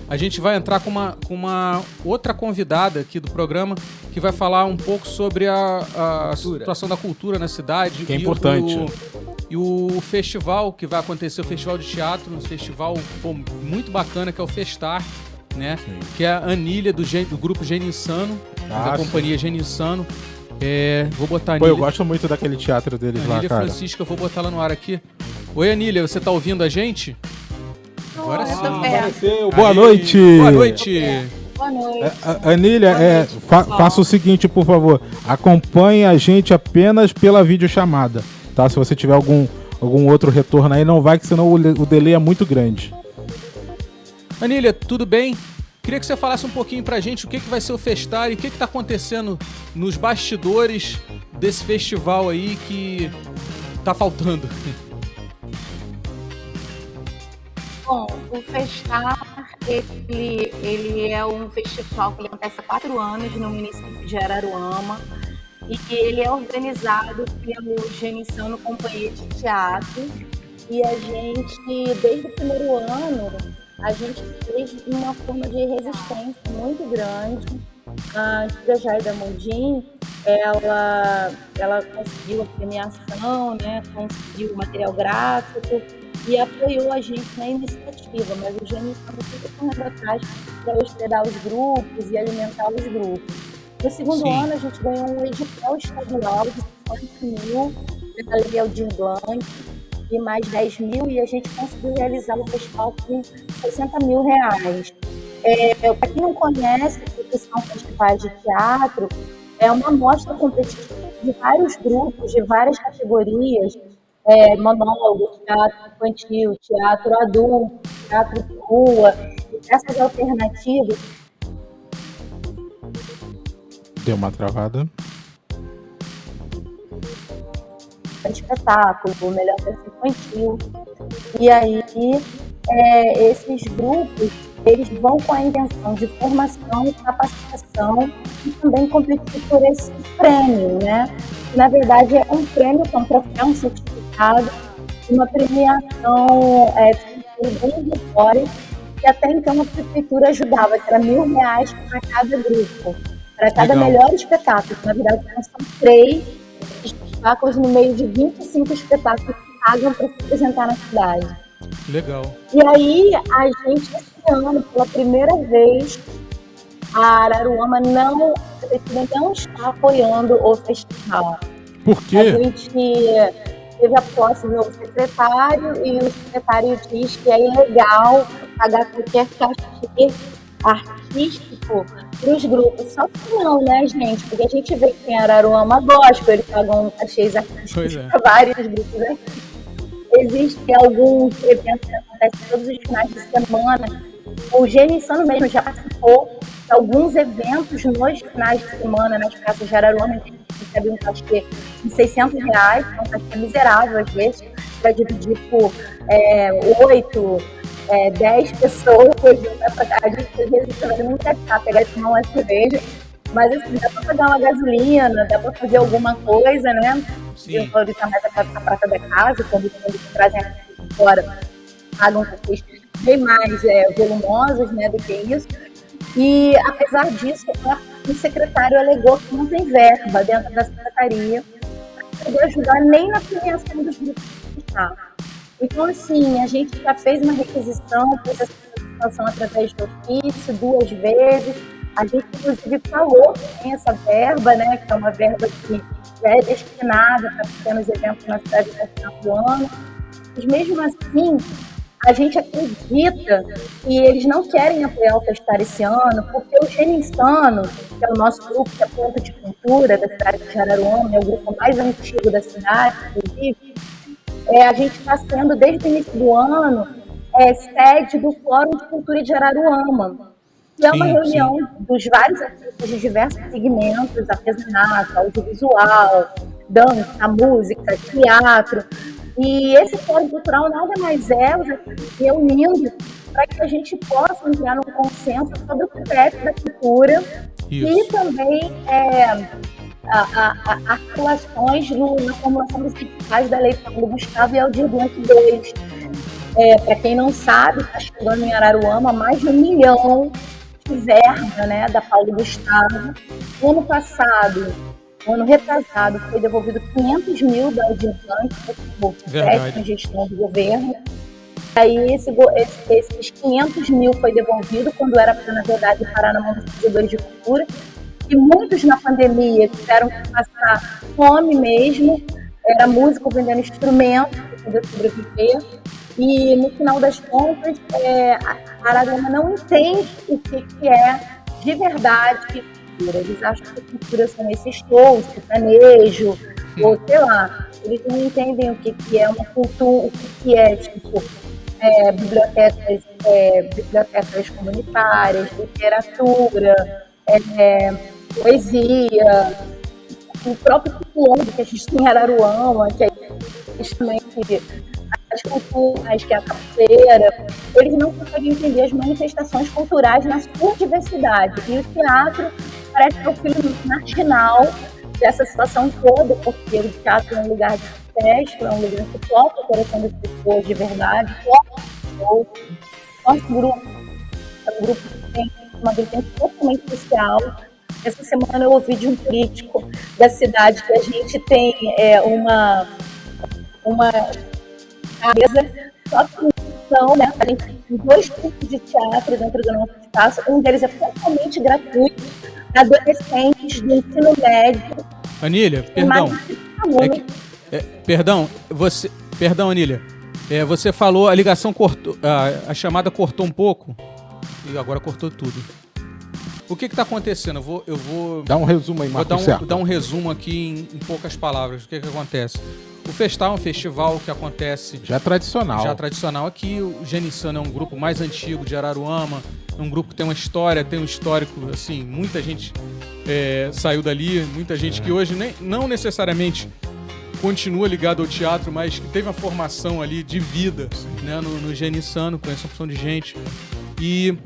a gente vai entrar com uma outra convidada aqui do programa que vai falar um pouco sobre a situação da cultura na cidade. Que é importante. E o festival que vai acontecer, o festival de teatro, um festival muito bacana, que é o Festar, né? Sim. Que é a Anília do grupo Gênio Insano, da companhia Gênio Insano. Vou botar a Anília. Eu gosto muito daquele teatro deles lá, cara. Anília Francisca, eu vou botar ela no ar aqui. Oi, Anília, você tá ouvindo a gente? Agora sim. Apareceu. Boa noite. Boa noite. Boa noite. Anília, faça o seguinte, por favor. Acompanhe a gente apenas pela videochamada, tá? Se você tiver algum outro retorno aí, não vai, que senão o delay é muito grande. Anília, tudo bem? Queria que você falasse um pouquinho pra gente o que vai ser o Festar e o que tá acontecendo nos bastidores desse festival aí que tá faltando. Bom, o Festar, ele é um festival que acontece há 4 anos no município de Araruama e ele é organizado pelo Gênio Insano Companhia de Teatro e a gente, desde o primeiro ano, a gente fez uma forma de resistência muito grande. A antiga Jaida Mundim, ela conseguiu a premiação, né, conseguiu o material gráfico e apoiou a gente na iniciativa, mas o Gênio estava sempre correndo atrás para hospedar os grupos e alimentar os grupos. No segundo ano, a gente ganhou um edital estadual de 50 mil pela Lei Aldir Blanc e mais 10 mil, e a gente conseguiu realizar o festival com 60 mil reais. Para quem não conhece, o que são festivais de teatro, é uma mostra competitiva de vários grupos, de várias categorias, monólogo, teatro infantil, teatro adulto, teatro de rua, essas alternativas. Deu uma travada. Espetáculo, melhor peça infantil. E aí, esses grupos, eles vão com a intenção de formação, capacitação e também competir por esse prêmio, né? Na verdade, é um prêmio, um troféu, um certificado, uma premiação bem vitória, que até então a prefeitura ajudava, que era R$1.000 para cada grupo, para cada melhor espetáculo. Na verdade, são 3 espetáculos no meio de 25 espetáculos que pagam para se apresentar na cidade. Legal. E aí, a gente, esse ano, pela primeira vez, a Araruama não está apoiando o festival. Por quê? A gente teve a posse do secretário e o secretário diz que é ilegal pagar qualquer cachê artístico para os grupos. Só que não, né, gente? Porque a gente vê que tem Araruama Gospel, eles pagam cachês artísticos para vários grupos artísticos. Existem alguns eventos que acontecem todos os finais de semana. O Gênio Insano mesmo já participou de alguns eventos nos finais de semana nas praças de Araruama. A gente recebe um cachê de R$600, que é um cachê miserável às vezes, para dividir por 8, 10 pessoas. A gente às vezes também não quer pegar e tomar uma cerveja, mas assim, dá para pagar uma gasolina, dá para fazer alguma coisa, né? Eu valorizar mais a prata da casa, quando trazem de fora, pagam cachês bem mais volumosos, né, do que isso. E, apesar disso, o secretário alegou que não tem verba dentro da secretaria para poder ajudar nem na premiação dos grupos de teatro. Então, assim, a gente já fez uma requisição, fez essa solicitação através de ofício 2 vezes. A gente, inclusive, falou que tem essa verba, né, que é uma verba que já é destinada para pequenos eventos na cidade no final do ano. Mas, mesmo assim, a gente acredita que eles não querem apoiar o Festar esse ano, porque o Gênio Insano, que é o nosso grupo de apoio de cultura da cidade de Araruama, é o grupo mais antigo da cidade, inclusive, a gente está sendo, desde o início do ano, sede do Fórum de Cultura de Araruama, que é uma reunião dos vários artistas de diversos segmentos, artesanato, audiovisual, dança, música, teatro. E esse Fórum Cultural nada mais é os artistas reunindo para que a gente possa entrar num consenso sobre o crédito da cultura. Isso. E também articulações na formulação dos editais da Lei Paulo Gustavo e Aldir Blanc II. Para quem não sabe, está chegando em Araruama mais de 1 milhão de verba, né, da Paulo Gustavo. No ano passado, no ano retrasado, foi devolvido 500 mil da adjuvante, na gestão do governo. Aí esses 500 mil foi devolvido quando era para, na verdade, parar na mão dos fazedores de cultura. E muitos na pandemia tiveram que passar fome mesmo, era músico vendendo instrumentos para poder sobreviver. E no final das contas, a Araruama não entende o que é de verdade cultura. Eles acham que cultura são esses shows, sertanejo, ou sei lá. Eles não entendem o que é uma cultura, o que é, tipo, bibliotecas comunitárias, literatura, poesia, o próprio quilombo que a gente tem em Araruama, que é justamente as culturas, que é a capoeira. Eles não conseguem entender as manifestações culturais na sua diversidade. E o teatro parece que é o filho marginal dessa situação toda, porque o teatro é um lugar de festa, é um lugar que toca o coração das pessoas de verdade, nosso grupo é um grupo que tem uma vertente totalmente social. Essa semana eu ouvi de um crítico da cidade que a gente tem uma casa só com função, né? A gente tem 2 tipos de teatro dentro do nosso espaço. Um deles é totalmente gratuito para adolescentes do ensino médio. Anília, perdão. Perdão, Anília. Você falou, a ligação cortou, a chamada cortou um pouco e agora cortou tudo. O que está acontecendo? Eu vou dar um resumo aí, Marcos. Vou dar um resumo aqui em poucas palavras. O que acontece? O Festar é um festival que acontece... Já tradicional aqui. O Geninsano é um grupo mais antigo de Araruama. É um grupo que tem uma história, tem um histórico, assim, muita gente saiu dali. Muita gente que hoje não necessariamente continua ligado ao teatro, mas que teve uma formação ali de vida, né, no Geninsano, com essa opção de gente. E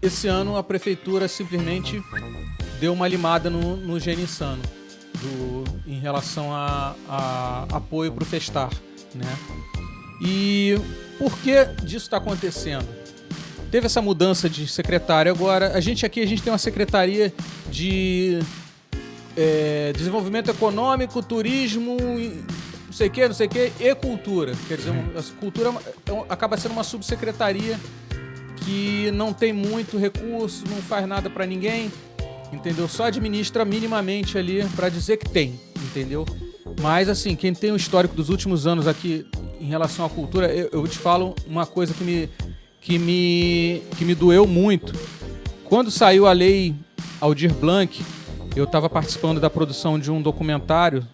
esse ano a prefeitura simplesmente deu uma limada no Geninsano em relação a apoio para o Festar, né? E por que disso está acontecendo? Teve essa mudança de secretário agora. A gente tem uma secretaria de desenvolvimento econômico, turismo, não sei o que, e cultura. Quer dizer, a cultura acaba sendo uma subsecretaria que não tem muito recurso, não faz nada para ninguém, entendeu? Só administra minimamente ali para dizer que tem, entendeu? Mas, assim, quem tem o histórico dos últimos anos aqui em relação à cultura, eu te falo uma coisa que me doeu muito. Quando saiu a lei Aldir Blanc, eu estava participando da produção de um documentário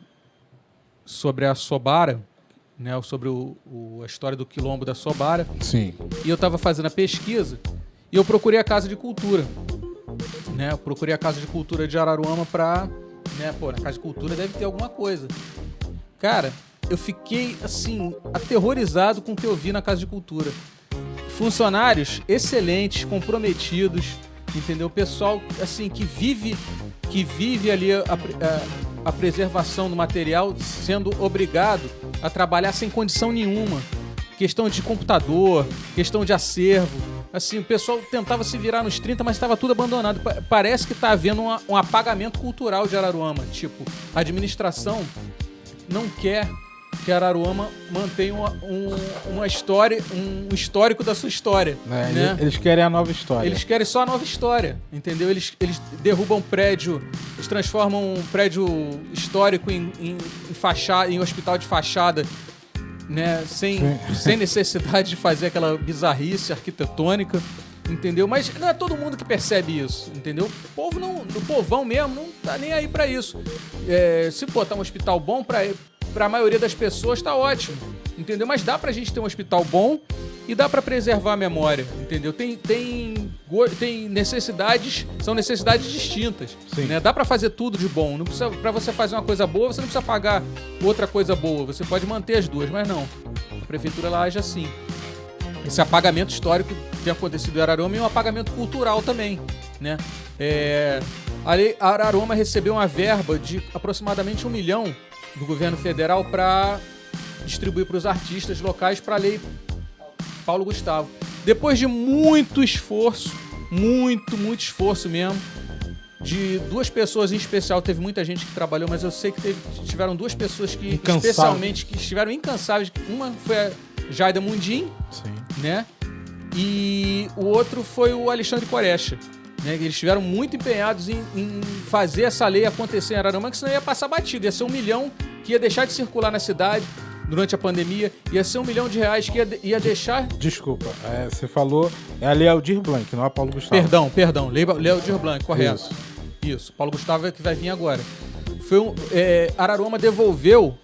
sobre a Sobara, né, sobre a história do quilombo da Sobara. Sim. E eu estava fazendo a pesquisa e eu procurei a Casa de Cultura. Né, eu procurei a Casa de Cultura de Araruama para... Né, na Casa de Cultura deve ter alguma coisa. Cara, eu fiquei, assim, aterrorizado com o que eu vi na Casa de Cultura. Funcionários excelentes, comprometidos, entendeu? Pessoal, assim, que vive ali a preservação do material, sendo obrigado a trabalhar sem condição nenhuma. Questão de computador, questão de acervo. Assim, o pessoal tentava se virar nos 30, mas estava tudo abandonado. Parece que está havendo um apagamento cultural de Araruama. Tipo, a administração não quer que Araruama mantenha uma história, um histórico da sua história. Né? Eles querem a nova história. Eles querem só a nova história, entendeu? Eles derrubam prédio, eles transformam um prédio histórico em hospital de fachada, né? Sem necessidade de fazer aquela bizarrice arquitetônica, entendeu? Mas não é todo mundo que percebe isso, entendeu? O povão mesmo não tá nem aí pra isso. Se botar um hospital bom pra maioria das pessoas tá ótimo, entendeu? Mas dá pra gente ter um hospital bom e dá pra preservar a memória, entendeu? Tem necessidades, são necessidades distintas, né? Dá pra fazer tudo de bom. Não precisa, pra você fazer uma coisa boa, você não precisa pagar outra coisa boa. Você pode manter as duas, mas não. A prefeitura ela age assim. Esse apagamento histórico tem acontecido em Araruama e um apagamento cultural também, né? A Araruama recebeu uma verba de aproximadamente 1 milhão do governo federal para distribuir para os artistas locais para a Lei Paulo Gustavo. Depois de muito esforço, muito esforço mesmo, de 2 pessoas em especial, teve muita gente que trabalhou, mas eu sei que tiveram 2 pessoas que especialmente que estiveram incansáveis. Uma foi a Jaida Mundim, né? E o outro foi o Alexandre Korecha, né? Eles estiveram muito empenhados em fazer essa lei acontecer em Araruama, que senão ia passar batido, ia ser 1 milhão que ia deixar de circular na cidade durante a pandemia, ia ser R$1 milhão que ia deixar... Desculpa, você falou, é a Lei Aldir Blanc, não é a Paulo Gustavo. Perdão, Lei Aldir Blanc, correto. Isso, Paulo Gustavo é que vai vir agora. Araruama devolveu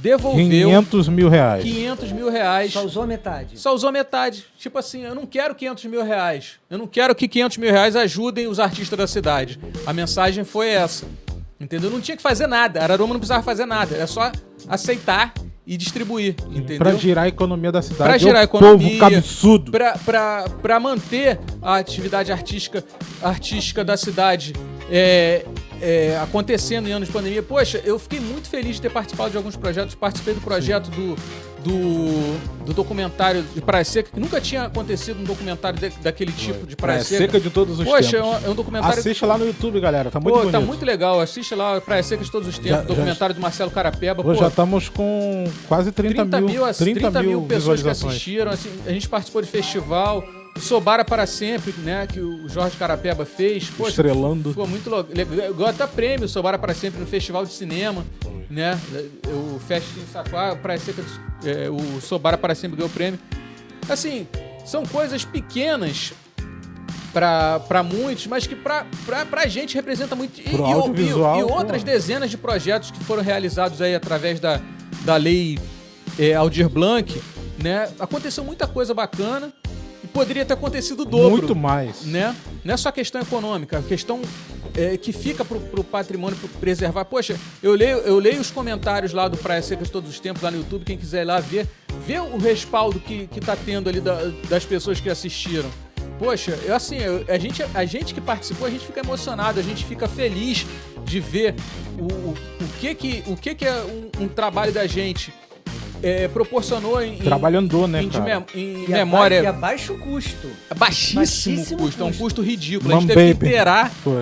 500 mil reais. 500 mil reais. Só usou metade. Só usou metade. Tipo assim, eu não quero 500 mil reais. Eu não quero que 500 mil reais ajudem os artistas da cidade. A mensagem foi essa. Entendeu? Não tinha que fazer nada. Araruama não precisava fazer nada. Era só aceitar e distribuir, entendeu? Pra girar a economia da cidade. Pra girar a economia. Povo cabeçudo. Pra manter a atividade artística da cidade acontecendo em anos de pandemia. Poxa, eu fiquei muito feliz de ter participado de alguns projetos. Participei do projeto do documentário de Praia Seca, que nunca tinha acontecido um documentário daquele tipo de Praia Seca. Seca de todos os tempos. Poxa, é um documentário... Assiste lá no YouTube, galera. Tá muito bonito. Tá muito legal. Assiste lá, Praia Seca de todos os tempos. Documentário do Marcelo Carapeba. Já estamos com quase 30 mil pessoas que assistiram. Assim, a gente participou de festival. O Sobara para Sempre, né? Que o Jorge Carapeba fez. Poxa, estrelando. Ficou muito legal. Ganhou até prêmio, Sobara para Sempre, no Festival de Cinema. Né? O Fest em Saquá, Praia Seca, o Sobara para Sempre ganhou prêmio. Assim, são coisas pequenas para muitos, mas que pra gente representa muito. E outras dezenas de projetos que foram realizados aí através da Lei Aldir Blanc, né? Aconteceu muita coisa bacana. Poderia ter acontecido o dobro. Muito mais. Né? Não é só questão econômica, a questão que fica pro patrimônio preservar. Poxa, eu leio os comentários lá do Praia Seca de todos os tempos, lá no YouTube, quem quiser ir lá ver o respaldo que tá tendo ali das pessoas que assistiram. Poxa, a gente que participou, a gente fica emocionado, a gente fica feliz de ver o que é um trabalho da gente. Proporcionou em memória. E a baixo custo. Baixíssimo custo. É um custo ridículo.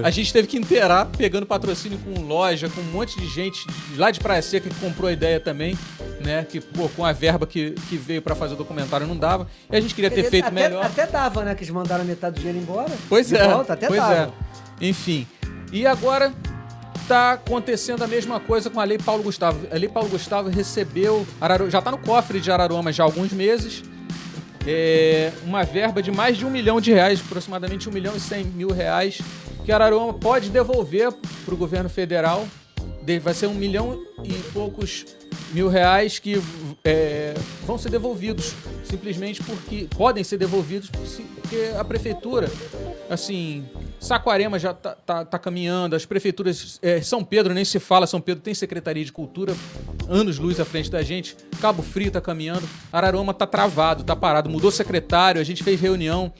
A gente teve que inteirar pegando patrocínio com loja, com um monte de gente lá de Praia Seca que comprou a ideia também, né? Que, com a verba que veio pra fazer o documentário não dava. E a gente queria ter feito melhor. Até dava, né? Que eles mandaram metade do dinheiro embora. Pois é. Volta, até dava. Enfim. E agora tá acontecendo a mesma coisa com a Lei Paulo Gustavo. A Lei Paulo Gustavo recebeu... já tá no cofre de Araruama já há alguns meses. Uma verba de mais de R$1 milhão, aproximadamente R$1.100.000, que Araruama pode devolver pro governo federal. Vai ser R$1 milhão e poucos mil reais que vão ser devolvidos, simplesmente porque podem ser devolvidos, porque a prefeitura, assim, Saquarema já tá caminhando, as prefeituras, São Pedro nem se fala, São Pedro tem Secretaria de Cultura, anos-luz à frente da gente, Cabo Frio tá caminhando, Araruama tá travado, tá parado, mudou secretário, a gente fez reunião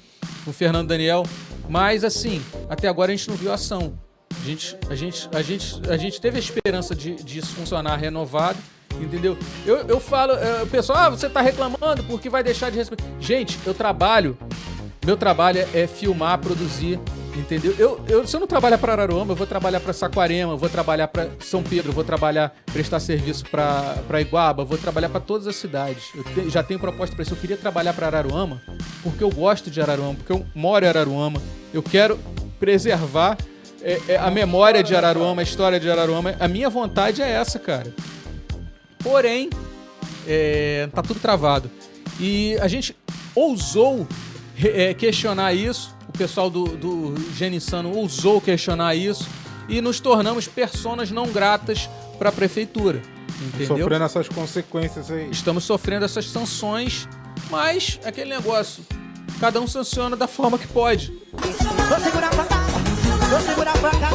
com o Fernando Daniel, mas assim, até agora a gente não viu ação. A gente teve a esperança disso funcionar renovado, entendeu? Eu falo, o pessoal, você tá reclamando porque vai deixar de receber. Gente, meu trabalho é filmar, produzir, entendeu? Se eu não trabalhar para Araruama, eu vou trabalhar para Saquarema, eu vou trabalhar para São Pedro, eu vou prestar serviço para Iguaba, eu vou trabalhar para todas as cidades. Já tenho proposta para isso. Eu queria trabalhar para Araruama porque eu gosto de Araruama, porque eu moro em Araruama, eu quero preservar a memória de Araruama, a história de Araruama. A minha vontade é essa, cara. Porém, tá tudo travado. E a gente ousou questionar isso, o pessoal do Geninsano ousou questionar isso, e nos tornamos personas não gratas para a prefeitura. Entendeu? Sofrendo essas consequências aí. Estamos sofrendo essas sanções, mas aquele negócio, cada um sanciona da forma que pode. Vou segurar pra cá, vou segurar pra cá,